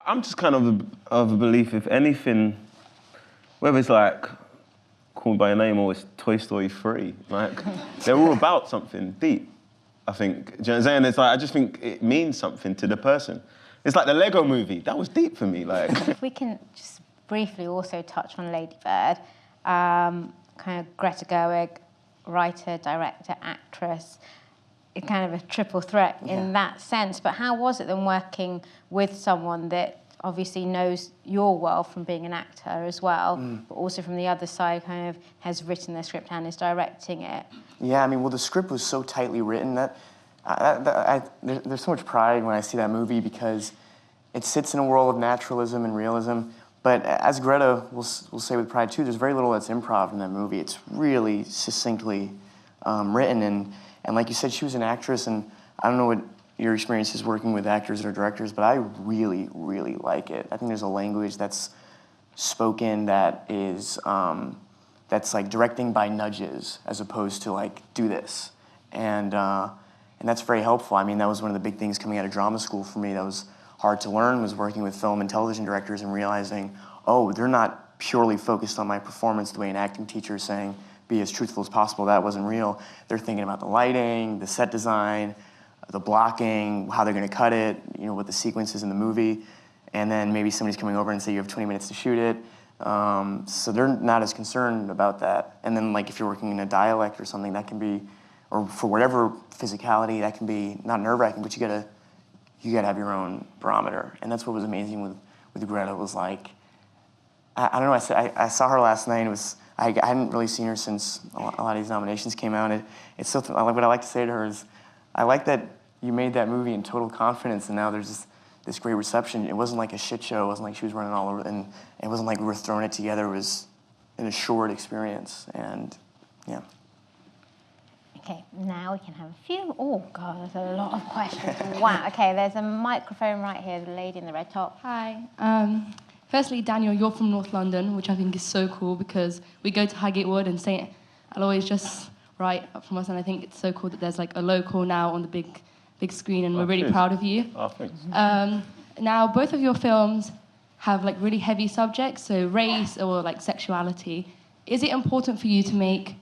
I'm just kind of a belief, if anything, whether it's like Called by Your Name or it's Toy Story 3, like, they're all about something deep, I think. Do you know what I'm saying? It's like, I just think it means something to the person. It's like the Lego movie, that was deep for me, like. If we can just briefly also touch on Lady Bird, kind of Greta Gerwig, writer, director, actress, kind of a triple threat in that sense. But how was it then working with someone that obviously knows your world from being an actor as well, but also from the other side kind of has written the script and is directing it? Yeah, I mean, well, the script was so tightly written that there's so much pride when I see that movie because it sits in a world of naturalism and realism. But as Greta will say with pride too, there's very little that's improv in that movie. It's really succinctly written, and like you said, she was an actress, and I don't know what your experience is working with actors or directors, but I really, really like it. I think there's a language that's spoken that is, that's like directing by nudges as opposed to like, do this. And that's very helpful. I mean, that was one of the big things coming out of drama school for me that was hard to learn, was working with film and television directors and realizing, oh, they're not purely focused on my performance the way an acting teacher is saying, be as truthful as possible. That wasn't real. They're thinking about the lighting, the set design, the blocking, how they're gonna cut it, you know, what the sequence is in the movie, and then maybe somebody's coming over and say you have 20 minutes to shoot it. So they're not as concerned about that. And then like if you're working in a dialect or something, that can be, or for whatever physicality, that can be not nerve-wracking, but you gotta have your own barometer. And that's what was amazing with Greta, was like, I don't know, I saw her last night, and it was, I hadn't really seen her since a lot of these nominations came out. It's still, what I like to say to her is, I like that you made that movie in total confidence, and now there's this great reception. It wasn't like a shit show. It wasn't like she was running all over, and it wasn't like we were throwing it together. It was an assured experience, and yeah. Okay, now we can have a few. Oh God, there's a lot of questions. Wow. Okay, there's a microphone right here. The lady in the red top. Hi. Firstly, Daniel, you're from North London, which I think is so cool because we go to Highgate Wood and St. Aloy's just right up from us, and I think it's so cool that there's like a local now on the big screen, and we're really proud of you. Oh, thanks. Now, both of your films have like really heavy subjects, so race or like sexuality. Is it important for you to make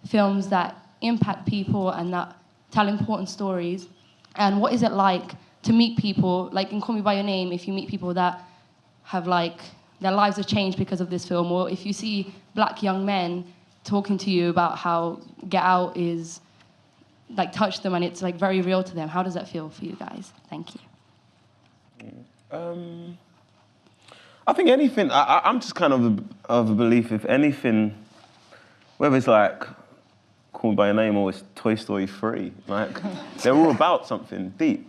films that impact people and that tell important stories? And what is it like to meet people, like in Call Me By Your Name, if you meet people that have like, their lives have changed because of this film, or if you see black young men talking to you about how Get Out is, like, touched them and it's like very real to them, how does that feel for you guys? Thank you. I think anything, I'm just kind of a belief, if anything, whether it's like Called by Your Name or it's Toy Story 3, like, they're all about something deep,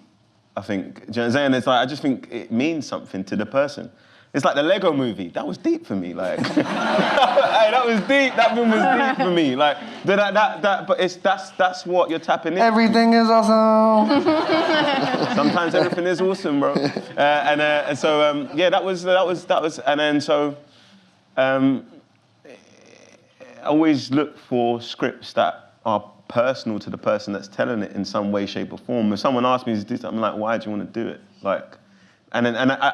I think. Do you know what I'm saying? It's like, I just think it means something to the person. It's like the Lego movie, that was deep for me, like. Hey, that was deep, that film was deep for me. Like, but that's what you're tapping into. Everything is awesome. Sometimes everything is awesome, bro. And so, yeah, that was, and then so, I always look for scripts that are personal to the person that's telling it in some way, shape, or form. If someone asks me to do something, I'm like, why do you want to do it? Like,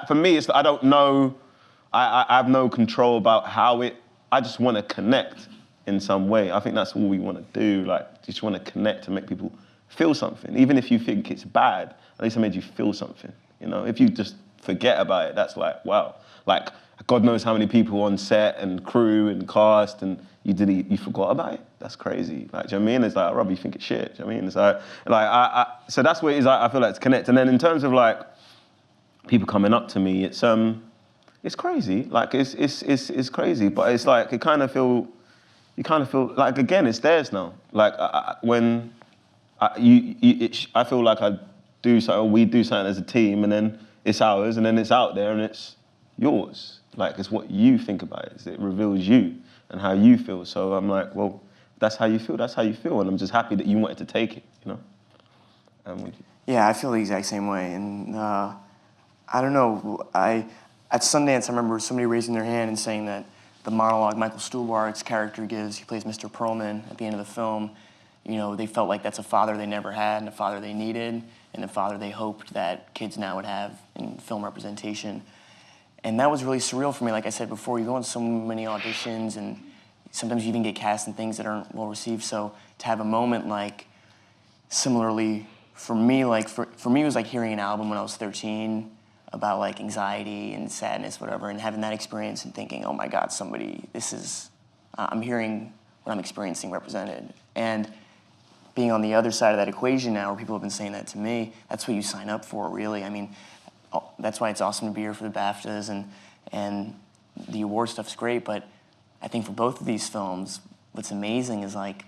for me, it's, I don't know, I have no control about how I just want to connect in some way. I think that's all we want to do, like, just want to connect and make people feel something. Even if you think it's bad, at least I made you feel something, you know? If you just forget about it, that's like, wow. Like, God knows how many people on set and crew and cast, and you forgot about it? That's crazy. Like, do you know what I mean? It's like, Rob, you think it's shit, do you know what I mean? It's like so that's what it is, I feel like, it's connect. And then in terms of like, people coming up to me, it's crazy. Like, it's crazy, but it's like, you kind of feel like, again, it's theirs now. Like, when I feel like I do something, or we do something as a team, and then it's ours, and then it's out there, and it's yours. Like, it's what you think about it. It reveals you and how you feel. So I'm like, well, that's how you feel, that's how you feel, and I'm just happy that you wanted to take it, you know? Yeah, I feel the exact same way, and I don't know, at Sundance, I remember somebody raising their hand and saying that the monologue Michael Stuhlbarg's character gives, he plays Mr. Perlman at the end of the film, you know, they felt like that's a father they never had, and a father they needed, and a father they hoped that kids now would have in film representation. And that was really surreal for me. Like I said before, you go on so many auditions, and sometimes you even get cast in things that aren't well received. So to have a moment like, similarly for me, like for me it was like hearing an album when I was 13 about like anxiety and sadness, whatever, and having that experience and thinking, oh my God, I'm hearing what I'm experiencing represented. And being on the other side of that equation now, where people have been saying that to me, that's what you sign up for, really. I mean, that's why it's awesome to be here for the BAFTAs, and the award stuff's great, but I think for both of these films, what's amazing is like,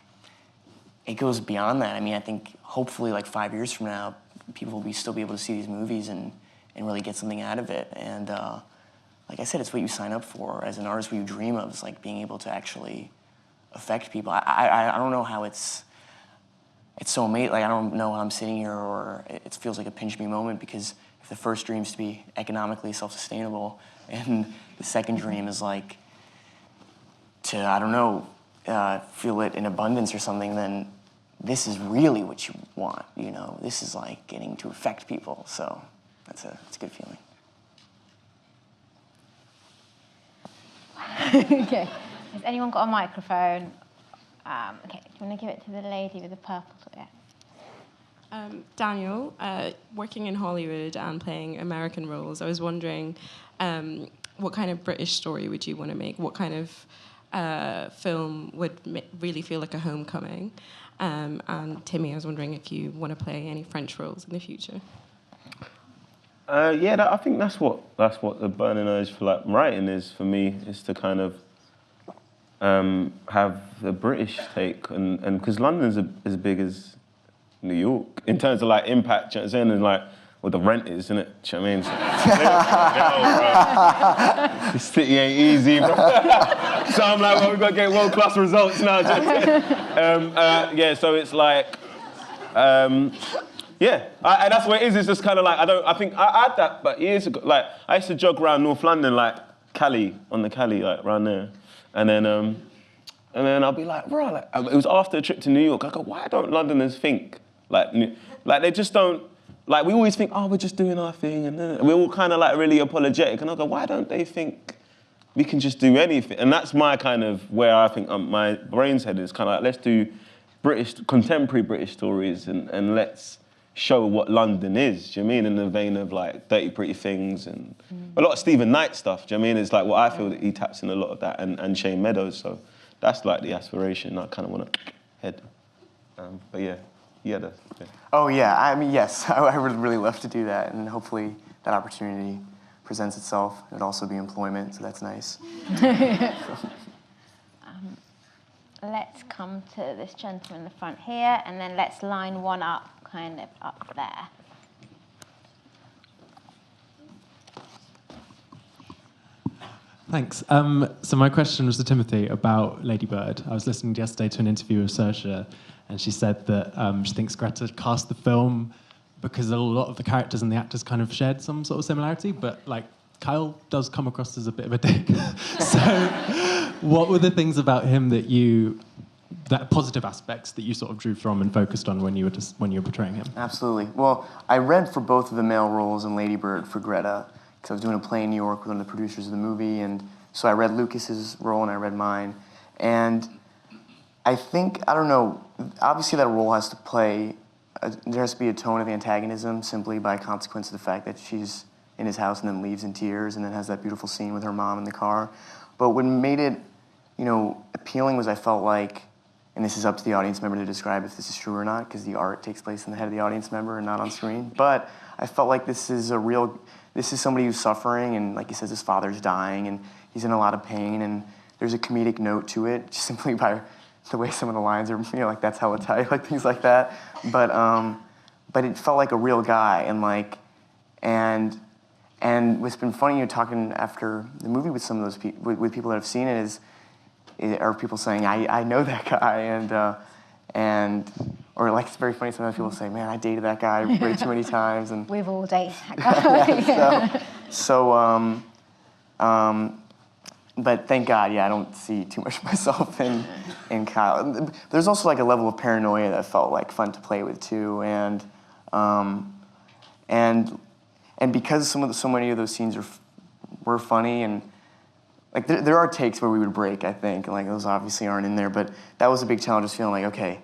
it goes beyond that. I mean, I think hopefully like 5 years from now, people will still be able to see these movies and really get something out of it. And like I said, it's what you sign up for as an artist, what you dream of, is like being able to actually affect people. I don't know how it's so amazing. Like, I don't know how I'm sitting here, or it feels like a pinch me moment, because if the first dream is to be economically self-sustainable, and the second dream is like to, I don't know, feel it in abundance or something, then this is really what you want, you know? This is like getting to affect people, so it's a good feeling. Okay. Has anyone got a microphone? Okay, do you want to give it to the lady with the purple? Yeah. Daniel, working in Hollywood and playing American roles, I was wondering what kind of British story would you want to make? What kind of film would really feel like a homecoming? And Timmy, I was wondering if you want to play any French roles in the future. Yeah, I think that's what the burning urge for like writing is for me, is to kind of have the British take, and because London's as big as New York in terms of like impact, you know what I'm saying? And like, well, the rent is, isn't it? Do you know what I mean? This city ain't easy, bro. So I'm like, well, we've got to get world-class results now. Yeah, so it's like, yeah, and that's what it is. It's just kind of like, I think I had that, but years ago, like, I used to jog around North London, like, on the Cali, like, around there. And then I'll be like, bro, like, it was after a trip to New York. I go, why don't Londoners think like they just don't, like, we always think, oh, we're just doing our thing, and then we're all kind of like really apologetic. And I go, why don't they think we can just do anything? And that's my kind of where I think my brain's headed, is kind of like, let's do contemporary British stories, and let's show what London is, do you know what I mean? In the vein of like Dirty Pretty Things and a lot of Stephen Knight stuff, do you know what I mean? It's like what I feel that he taps in a lot of that, and Shane Meadows, so that's like the aspiration I kind of want to head. But yeah, yeah. Oh yeah, I mean, yes, I would really love to do that, and hopefully that opportunity presents itself. It'd also be employment, so that's nice. Let's come to this gentleman in the front here, and then let's line one up, kind of up there. Thanks. So my question was to Timothy about Lady Bird. I was listening yesterday to an interview with Saoirse, and she said that she thinks Greta cast the film because a lot of the characters and the actors kind of shared some sort of similarity, but like Kyle does come across as a bit of a dick. So what were the things about him that positive aspects that you sort of drew from and focused on when you were portraying him? Absolutely. Well, I read for both of the male roles in Lady Bird for Greta, because I was doing a play in New York with one of the producers of the movie, and so I read Lucas's role and I read mine. And I think, I don't know, obviously that role has to play, there has to be a tone of antagonism simply by consequence of the fact that she's in his house and then leaves in tears and then has that beautiful scene with her mom in the car. But what made it, appealing was I felt like, and this is up to the audience member to describe if this is true or not, because the art takes place in the head of the audience member and not on screen, but I felt like this is somebody who's suffering, and like he says, his father's dying, and he's in a lot of pain, and there's a comedic note to it, just simply by the way some of the lines are, like, that's hella tight, like things like that. But it felt like a real guy, and what's been funny, talking after the movie with some of those people, with people that have seen it, are people saying, I know that guy, or like, it's very funny, sometimes people say, man, I dated that guy way too many times. And we've all dated that guy. But thank God, I don't see too much of myself in Kyle. There's also like a level of paranoia that felt like fun to play with too, and because so many of those scenes are were funny, and like there are takes where we would break, I think, and like those obviously aren't in there, but that was a big challenge, just feeling like, okay,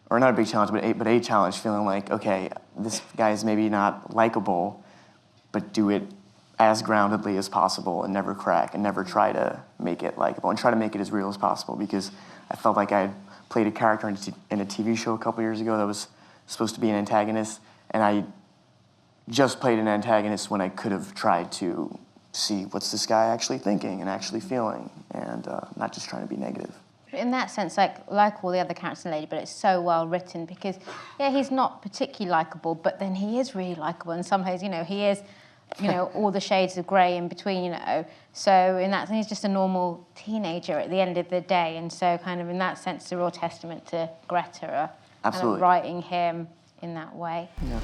or not a big challenge, but a challenge, feeling like, okay, this guy is maybe not likable, but do it as groundedly as possible and never crack and never try to make it likable and try to make it as real as possible, because I felt like I had played a character in a TV show a couple years ago that was supposed to be an antagonist, and I just played an antagonist when I could have tried to see what's this guy actually thinking and actually feeling, and not just trying to be negative. In that sense, like all the other characters in Lady Bird, it's so well written because, yeah, he's not particularly likable, but then he is really likable, and sometimes, he is, all the shades of grey in between, So in that sense, he's just a normal teenager at the end of the day, and so kind of in that sense, it's a real testament to Greta, kind of writing him in that way. Yeah.